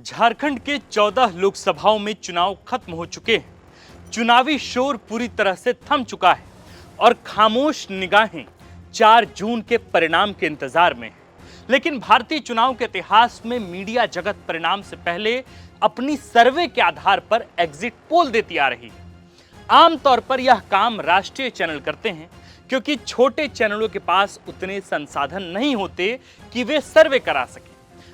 झारखंड के 14 लोकसभाओं में चुनाव खत्म हो चुके हैं। चुनावी शोर पूरी तरह से थम चुका है और खामोश निगाहें 4 जून के परिणाम के इंतजार में हैं। लेकिन भारतीय चुनाव के इतिहास में मीडिया जगत परिणाम से पहले अपनी सर्वे के आधार पर एग्जिट पोल देती आ रही है। आमतौर पर यह काम राष्ट्रीय चैनल करते हैं क्योंकि छोटे चैनलों के पास उतने संसाधन नहीं होते कि वे सर्वे करा सकें।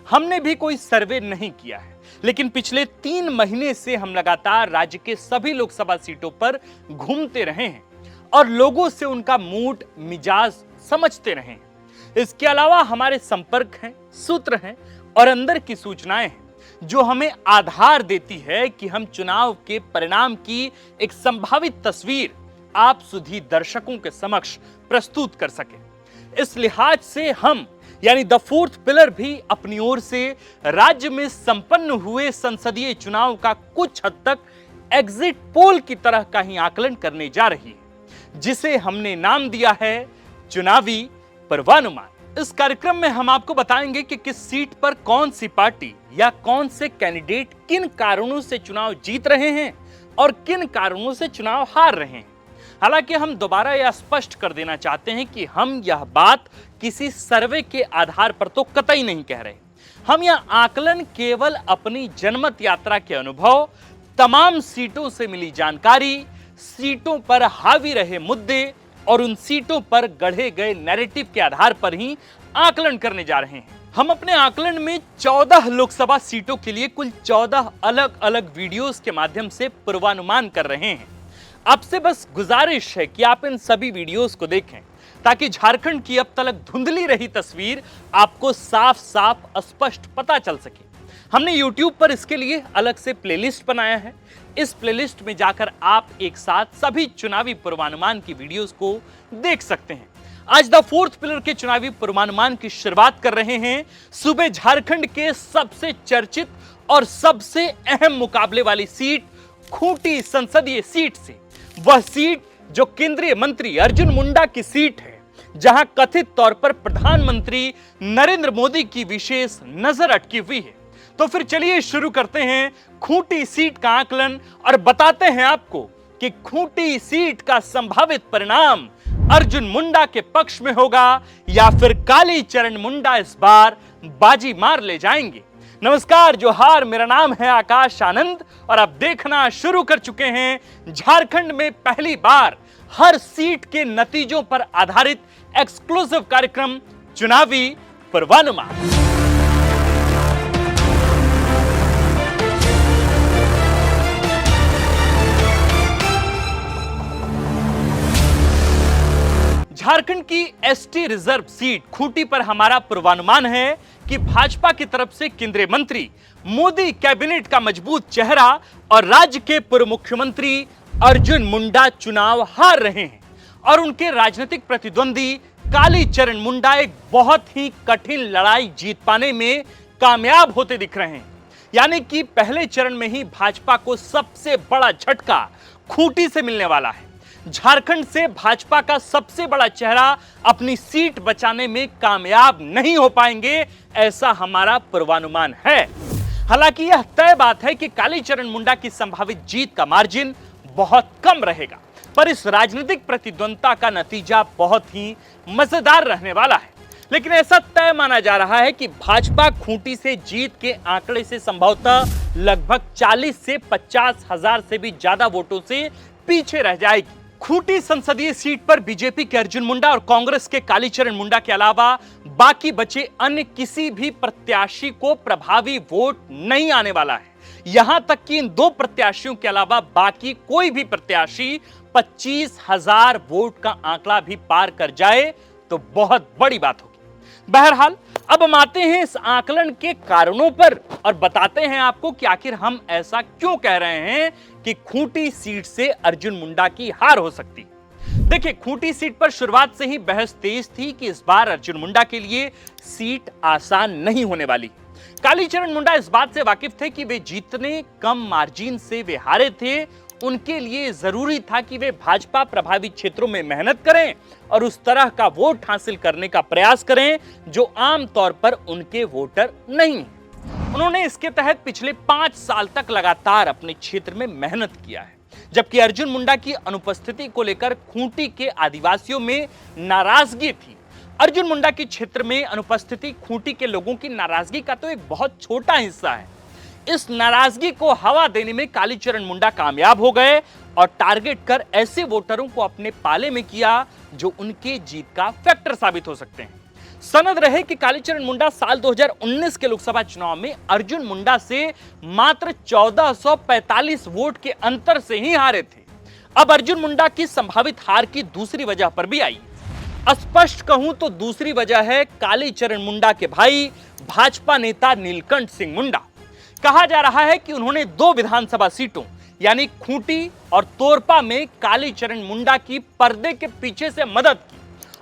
हमने भी कोई सर्वे नहीं किया है, लेकिन पिछले 3 महीने से हम लगातार राज्य के सभी लोकसभा सीटों पर घूमते रहे हैं और लोगों से उनका मूड मिजाज समझते रहे हैं। इसके अलावा हमारे संपर्क हैं, सूत्र हैं और अंदर की सूचनाएं हैं जो हमें आधार देती है कि हम चुनाव के परिणाम की एक संभावित तस्वीर आप सुधी दर्शकों के समक्ष प्रस्तुत कर सके। इस लिहाज से हम यानी द फोर्थ पिलर भी अपनी ओर से राज्य में संपन्न हुए संसदीय चुनाव का कुछ हद तक एग्जिट पोल की तरह का ही आकलन करने जा रही है, जिसे हमने नाम दिया है चुनावी पूर्वानुमान। इस कार्यक्रम में हम आपको बताएंगे कि किस सीट पर कौन सी पार्टी या कौन से कैंडिडेट किन कारणों से चुनाव जीत रहे हैं और किन कारणों से चुनाव हार रहे हैं। हालांकि हम दोबारा यह स्पष्ट कर देना चाहते हैं कि हम यह बात किसी सर्वे के आधार पर तो कतई नहीं कह रहे। हम यह आकलन केवल अपनी जनमत यात्रा के अनुभव, तमाम सीटों से मिली जानकारी, सीटों पर हावी रहे मुद्दे और उन सीटों पर गढ़े गए नैरेटिव के आधार पर ही आकलन करने जा रहे हैं। हम अपने आकलन में 14 लोकसभा सीटों के लिए कुल 14 अलग अलग वीडियोस के माध्यम से पूर्वानुमान कर रहे हैं। आपसे बस गुजारिश है कि आप इन सभी वीडियोस को देखें ताकि झारखंड की अब तक धुंधली रही तस्वीर आपको साफ साफ स्पष्ट पता चल सके। हमने YouTube पर इसके लिए अलग से प्लेलिस्ट बनाया है। इस प्लेलिस्ट में जाकर आप एक साथ सभी चुनावी पूर्वानुमान की वीडियोस को देख सकते हैं। आज द फोर्थ पिलर के चुनावी पूर्वानुमान की शुरुआत कर रहे हैं सूबे झारखंड के सबसे चर्चित और सबसे अहम मुकाबले वाली सीट खूंटी संसदीय सीट से। वह सीट जो केंद्रीय मंत्री अर्जुन मुंडा की सीट है, जहां कथित तौर पर प्रधानमंत्री नरेंद्र मोदी की विशेष नजर अटकी हुई है। तो फिर चलिए शुरू करते हैं खूंटी सीट का आकलन और बताते हैं आपको कि खूंटी सीट का संभावित परिणाम अर्जुन मुंडा के पक्ष में होगा या फिर कालीचरण मुंडा इस बार बाजी मार ले जाएंगे। नमस्कार, जोहार, मेरा नाम है आकाश आनंद और आप देखना शुरू कर चुके हैं झारखंड में पहली बार हर सीट के नतीजों पर आधारित एक्सक्लूसिव कार्यक्रम चुनावी पूर्वानुमान। झारखंड की एसटी रिजर्व सीट खूंटी पर हमारा पूर्वानुमान है कि भाजपा की तरफ से केंद्रीय मंत्री, मोदी कैबिनेट का मजबूत चेहरा और राज्य के पूर्व मुख्यमंत्री अर्जुन मुंडा चुनाव हार रहे हैं और उनके राजनीतिक प्रतिद्वंदी कालीचरण मुंडा एक बहुत ही कठिन लड़ाई जीत पाने में कामयाब होते दिख रहे हैं। यानी कि पहले चरण में ही भाजपा को सबसे बड़ा झटका खूंटी से मिलने वाला है। झारखंड से भाजपा का सबसे बड़ा चेहरा अपनी सीट बचाने में कामयाब नहीं हो पाएंगे, ऐसा हमारा पूर्वानुमान है। हालांकि यह तय बात है कि कालीचरण मुंडा की संभावित जीत का मार्जिन बहुत कम रहेगा, पर इस राजनीतिक प्रतिद्वंदता का नतीजा बहुत ही मजेदार रहने वाला है। लेकिन ऐसा तय माना जा रहा है कि भाजपा खूंटी से जीत के आंकड़े से संभवतः लगभग 40 से 50 हजार से भी ज्यादा वोटों से पीछे रह जाएगी। खूंटी संसदीय सीट पर बीजेपी के अर्जुन मुंडा और कांग्रेस के कालीचरण मुंडा के अलावा बाकी बचे अन्य किसी भी प्रत्याशी को प्रभावी वोट नहीं आने वाला है। यहां तक कि इन 2 प्रत्याशियों के अलावा बाकी कोई भी प्रत्याशी 25,000 वोट का आंकड़ा भी पार कर जाए तो बहुत बड़ी बात होगी। बहरहाल अब हम आते हैं इस आकलन के कारणों पर और बताते हैं आपको कि आखिर हम ऐसा क्यों कह रहे हैं कि खूंटी सीट से अर्जुन मुंडा की हार हो सकती। देखिए, खूंटी सीट पर शुरुआत से ही बहस तेज थी कि इस बार अर्जुन मुंडा के लिए सीट आसान नहीं होने वाली। कालीचरण मुंडा इस बात से वाकिफ थे कि वे जितने कम मार्जिन से वे हारे थे, उनके लिए जरूरी था कि वे भाजपा प्रभावित क्षेत्रों में मेहनत करें और उस तरह का वोट हासिल करने का प्रयास करें जो आमतौर पर उनके वोटर नहीं हैं। उन्होंने इसके तहत पिछले 5 साल तक लगातार अपने क्षेत्र में मेहनत किया है, जबकि अर्जुन मुंडा की अनुपस्थिति को लेकर खूंटी के आदिवासियों में नाराजगी थी। अर्जुन मुंडा के क्षेत्र में अनुपस्थिति खूंटी के लोगों की नाराजगी का तो एक बहुत छोटा हिस्सा है। इस नाराजगी को हवा देने में कालीचरण मुंडा कामयाब हो गए और टारगेट कर ऐसे वोटरों को अपने पाले में किया जो उनके जीत का फैक्टर साबित हो सकते हैं। सनद रहे कि कालीचरण मुंडा साल 2019 के लोकसभा चुनाव में अर्जुन मुंडा से मात्र 1445 वोट के अंतर से ही हारे थे। अब अर्जुन मुंडा की संभावित हार की दूसरी वजह पर भी आई। स्पष्ट कहूं तो दूसरी वजह है कालीचरण मुंडा के भाई भाजपा नेता नीलकंठ सिंह मुंडा। कहा जा रहा है कि उन्होंने 2 विधानसभा सीटों यानी खूंटी और तोरपा में कालीचरण मुंडा की पर्दे के पीछे से मदद की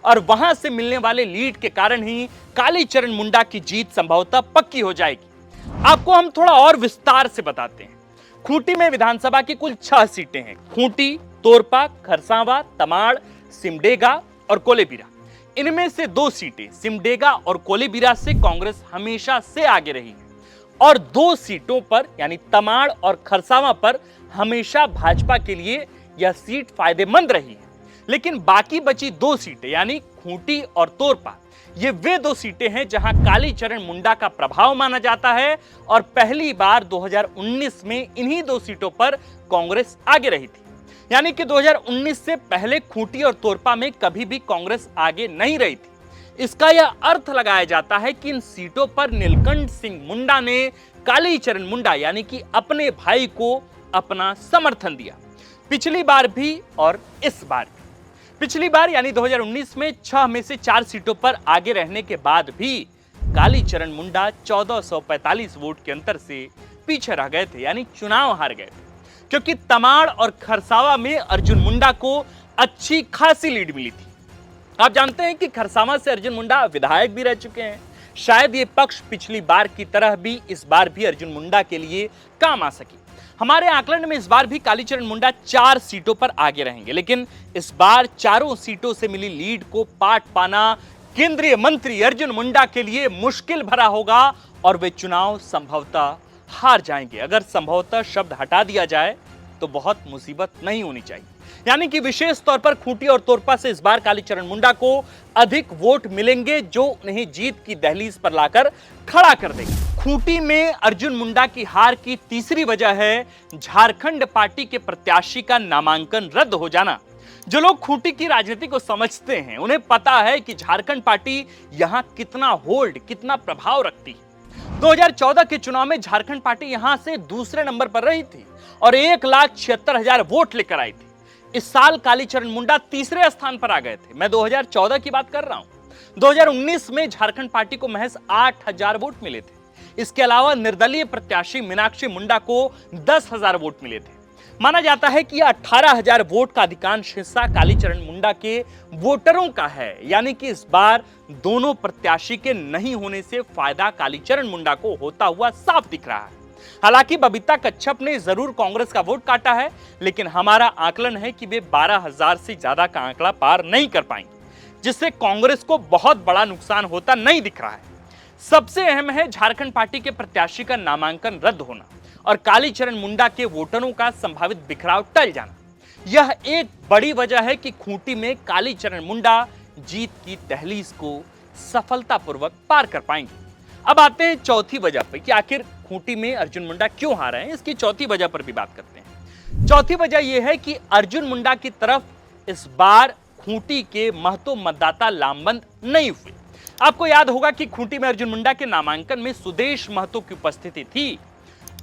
और वहां से मिलने वाले लीड के कारण ही कालीचरण मुंडा की जीत संभवतः पक्की हो जाएगी। आपको हम थोड़ा और विस्तार से बताते हैं। खूंटी में विधानसभा की कुल 6 सीटें हैं। खूंटी, तोरपा, खरसावां, तमाड़, सिमडेगा और कोलेबिरा। इनमें से 2 सीटें सिमडेगा और कोलेबिरा से कांग्रेस हमेशा से आगे रही है और 2 सीटों पर यानी तमाड़ और खरसावां पर हमेशा भाजपा के लिए यह सीट फायदेमंद रही है। लेकिन बाकी बची 2 सीटें यानी खूंटी और तोरपा, ये वे 2 सीटें हैं जहां कालीचरण मुंडा का प्रभाव माना जाता है और पहली बार 2019 में इन्हीं 2 सीटों पर कांग्रेस आगे रही थी। यानी कि 2019 से पहले खूंटी और तोरपा में कभी भी कांग्रेस आगे नहीं रही थी। इसका यह अर्थ लगाया जाता है कि इन सीटों पर नीलकंठ सिंह मुंडा ने कालीचरण मुंडा यानी कि अपने भाई को अपना समर्थन दिया, पिछली बार भी और इस बार भी। पिछली बार यानी 2019 में 6 में से 4 सीटों पर आगे रहने के बाद भी कालीचरण मुंडा 1445 वोट के अंतर से पीछे रह गए थे यानी चुनाव हार गए थे, क्योंकि तमाड़ और खरसावां में अर्जुन मुंडा को अच्छी खासी लीड मिली थी। आप जानते हैं कि खरसावां से अर्जुन मुंडा विधायक भी रह चुके हैं। शायद ये पक्ष पिछली बार की तरह भी इस बार भी अर्जुन मुंडा के लिए काम आ सके। हमारे आकलन में इस बार भी कालीचरण मुंडा 4 सीटों पर आगे रहेंगे, लेकिन इस बार चारों सीटों से मिली लीड को पाट पाना केंद्रीय मंत्री अर्जुन मुंडा के लिए मुश्किल भरा होगा और वे चुनाव संभवतः हार जाएंगे। अगर संभवतः शब्द हटा दिया जाए तो बहुत मुसीबत नहीं होनी चाहिए। यानी कि विशेष तौर पर खूंटी और तोरपा से इस बार कालीचरण मुंडा को अधिक वोट मिलेंगे जो उन्हें जीत की दहलीज पर लाकर खड़ा कर देंगे। खूंटी में अर्जुन मुंडा की हार की तीसरी वजह है झारखंड पार्टी के प्रत्याशी का नामांकन रद्द हो जाना। जो लोग खूंटी की राजनीति को समझते हैं उन्हें पता है कि झारखंड पार्टी यहां कितना होल्ड, कितना प्रभाव रखती है। 2014 के चुनाव में झारखंड पार्टी यहां से दूसरे नंबर पर रही थी और 1,76,000 वोट लेकर आई थी। इस साल कालीचरण मुंडा तीसरे स्थान पर आ गए थे। मैं 2014 की बात कर रहा हूं। 2019 में झारखंड पार्टी को महज 8,000 वोट मिले थे। इसके अलावा निर्दलीय प्रत्याशी मीनाक्षी मुंडा को 10,000 वोट मिले थे। माना जाता है कि 18,000 वोट का अधिकांश हिस्सा कालीचरण मुंडा के वोटरों का है। यानी कि इस बार दोनों प्रत्याशी के नहीं होने से फायदा कालीचरण मुंडा को होता हुआ साफ दिख रहा है। हालांकि बबीता कच्छप ने जरूर कांग्रेस का वोट काटा है, लेकिन हमारा आकलन है कि वे 12,000 से ज्यादा का आंकड़ा पार नहीं कर पाएंगे, जिससे कांग्रेस को बहुत बड़ा नुकसान होता नहीं दिख रहा है। सबसे अहम है झारखंड पार्टी के प्रत्याशी का नामांकन रद्द होना और कालीचरण मुंडा के वोटरों का संभावित बिखराव टल जाना। यह एक बड़ी वजह है कि खूंटी में कालीचरण मुंडा जीत की दहलीज को सफलतापूर्वक पार कर पाएंगे। अब आते हैं चौथी वजह पर कि आखिर खूंटी में अर्जुन मुंडा क्यों हार रहे हैं। इसकी चौथी वजह पर भी बात करते हैं। चौथी वजह यह है कि अर्जुन मुंडा की तरफ इस बार खूंटी के महतो मतदाता लामबंद नहीं हुए। आपको याद होगा कि खूंटी में अर्जुन मुंडा के नामांकन में सुदेश महतो की उपस्थिति थी।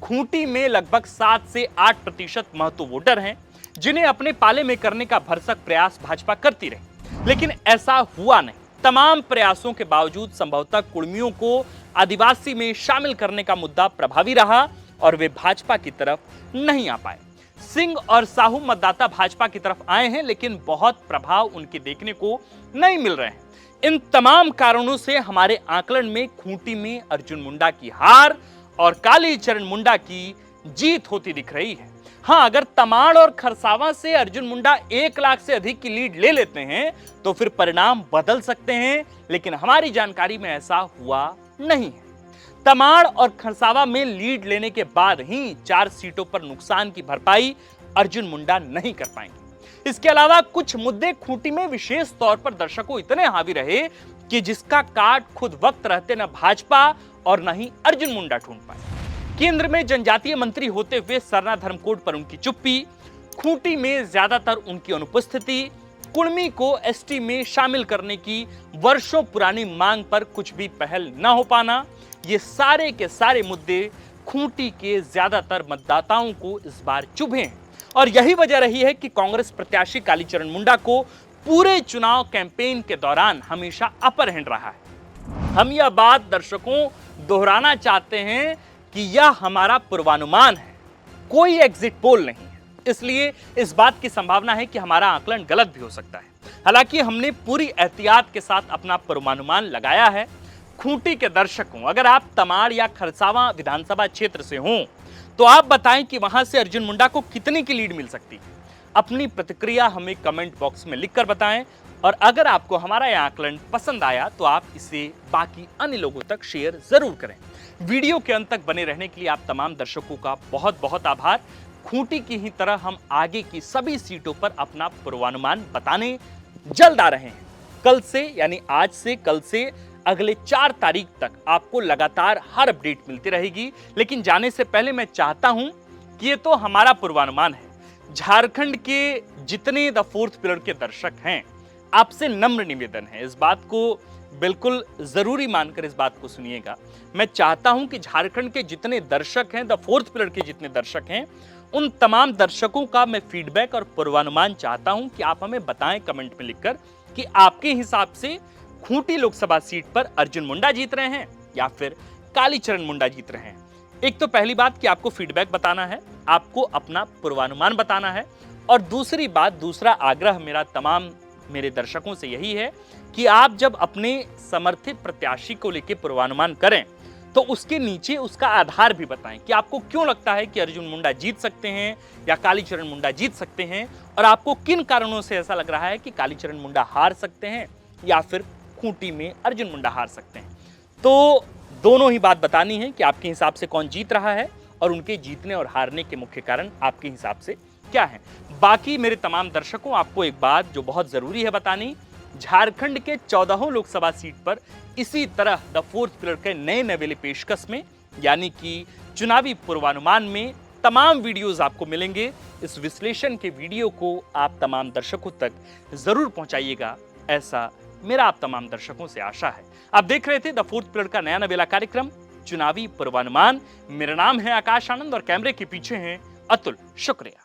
खूंटी में लगभग 7 से 8% महतो वोटर हैं, जिन्हें अपने पाले में करने का भरसक प्रयास भाजपा करती रही, लेकिन ऐसा हुआ नहीं। तमाम प्रयासों के बावजूद संभवतः कुर्मियों को आदिवासी में शामिल करने का मुद्दा प्रभावी रहा और वे भाजपा की तरफ नहीं आ पाए। सिंह और साहू मतदाता भाजपा की तरफ आए हैं, लेकिन बहुत प्रभाव उनके देखने को नहीं मिल रहे हैं। इन तमाम कारणों से हमारे आकलन में खूंटी में अर्जुन मुंडा की हार और कालीचरण मुंडा की जीत होती दिख रही है। हाँ, अगर तमाड़ और खरसावां से अर्जुन मुंडा 1 लाख से अधिक की लीड ले लेते हैं तो फिर परिणाम बदल सकते हैं, लेकिन हमारी जानकारी में ऐसा हुआ नहीं है। तमाड़ और खरसावा में लीड लेने के बाद ही 4 सीटों पर नुकसान की भरपाई अर्जुन मुंडा नहीं कर पाएंगे। इसके अलावा कुछ मुद्दे खूंटी में विशेष तौर पर दर्शकों इतने हावी रहे कि जिसका काट खुद वक्त रहते न भाजपा और न ही अर्जुन मुंडा ढूंढ पाए। केंद्र में जनजातीय मंत्री होते हुए सरना धर्मकोड पर उनकी चुप्पी, खूंटी में ज्यादातर उनकी अनुपस्थिति, कुर्मी को एसटी में शामिल करने की वर्षों पुरानी मांग पर कुछ भी पहल न हो पाना, ये सारे के सारे मुद्दे खूंटी के ज्यादातर मतदाताओं को इस बार चुभे हैं और यही वजह रही है कि कांग्रेस प्रत्याशी कालीचरण मुंडा को पूरे चुनाव कैंपेन के दौरान हमेशा अपर हैंड रहा है। हम यह बात दर्शकों दोहराना चाहते हैं कि यह हमारा पूर्वानुमान है, कोई एग्जिट पोल नहीं है, इसलिए इस बात की संभावना है कि हमारा आकलन गलत भी हो सकता है। हालांकि हमने पूरी एहतियात के साथ अपना पूर्वानुमान लगाया है। खूंटी के दर्शकों, अगर आप तमाड़ या खरसावा विधानसभा क्षेत्र से हों तो आप बताएं कि वहां से अर्जुन मुंडा को कितने की लीड मिल सकती है। अपनी प्रतिक्रिया हमें कमेंट बॉक्स में लिखकर बताएं और अगर आपको हमारा यह आकलन पसंद आया तो आप इसे बाकी अन्य लोगों तक शेयर जरूर करें। वीडियो के अंत तक बने रहने के लिए आप तमाम दर्शकों का बहुत बहुत आभार। खूंटी की ही तरह हम आगे की सभी सीटों पर अपना पूर्वानुमान बताने जल्द आ रहे हैं। कल से यानी आज से कल से अगले 4 तारीख तक आपको लगातार हर अपडेट मिलती रहेगी। लेकिन जाने से पहले मैं चाहता हूं कि ये तो हमारा पूर्वानुमान है, झारखंड के जितने द फोर्थ पिलर के दर्शक हैं, आपसे नम्र निवेदन है, इस बात को बिल्कुल जरूरी मानकर इस बात को सुनिएगा। मैं चाहता हूं कि झारखंड के जितने दर्शक हैं, द फोर्थ पिलर के जितने दर्शक हैं, उन तमाम दर्शकों का मैं फीडबैक और पूर्वानुमान चाहता हूं कि आप हमें बताएं कमेंट में लिखकर कि आपके हिसाब से खूंटी लोकसभा सीट पर अर्जुन मुंडा जीत रहे हैं या फिर कालीचरण मुंडा जीत रहे हैं। एक तो पहली बात कि आपको फीडबैक बताना है, आपको अपना पूर्वानुमान बताना है और दूसरी बात, दूसरा आग्रह मेरा तमाम मेरे दर्शकों से यही है कि आप जब अपने समर्थित प्रत्याशी को लेकर पूर्वानुमान करें तो उसके नीचे उसका आधार भी बताएं कि आपको क्यों लगता है कि अर्जुन मुंडा जीत सकते हैं या कालीचरण मुंडा जीत सकते हैं और आपको किन कारणों से ऐसा लग रहा है कि कालीचरण मुंडा हार सकते हैं या फिर खूंटी में अर्जुन मुंडा हार सकते हैं। तो दोनों ही बात बतानी है कि आपके हिसाब से कौन जीत रहा है और उनके जीतने और हारने के मुख्य कारण आपके हिसाब से क्या है। बाकी मेरे तमाम दर्शकों, आपको एक बात जो बहुत जरूरी है बतानी, झारखंड के 14 लोकसभा सीट पर इसी तरह द फोर्थ पिलर के नए नवेले पेशकश में यानी कि चुनावी पूर्वानुमान में तमाम वीडियोस आपको मिलेंगे। इस विश्लेषण के वीडियो को आप तमाम दर्शकों तक जरूर पहुंचाइएगा, ऐसा मेरा आप तमाम दर्शकों से आशा है। आप देख रहे थे द फोर्थ पिलर का नया नवेला कार्यक्रम चुनावी पूर्वानुमान। मेरा नाम है आकाश आनंद और कैमरे के पीछे हैं अतुल। शुक्रिया।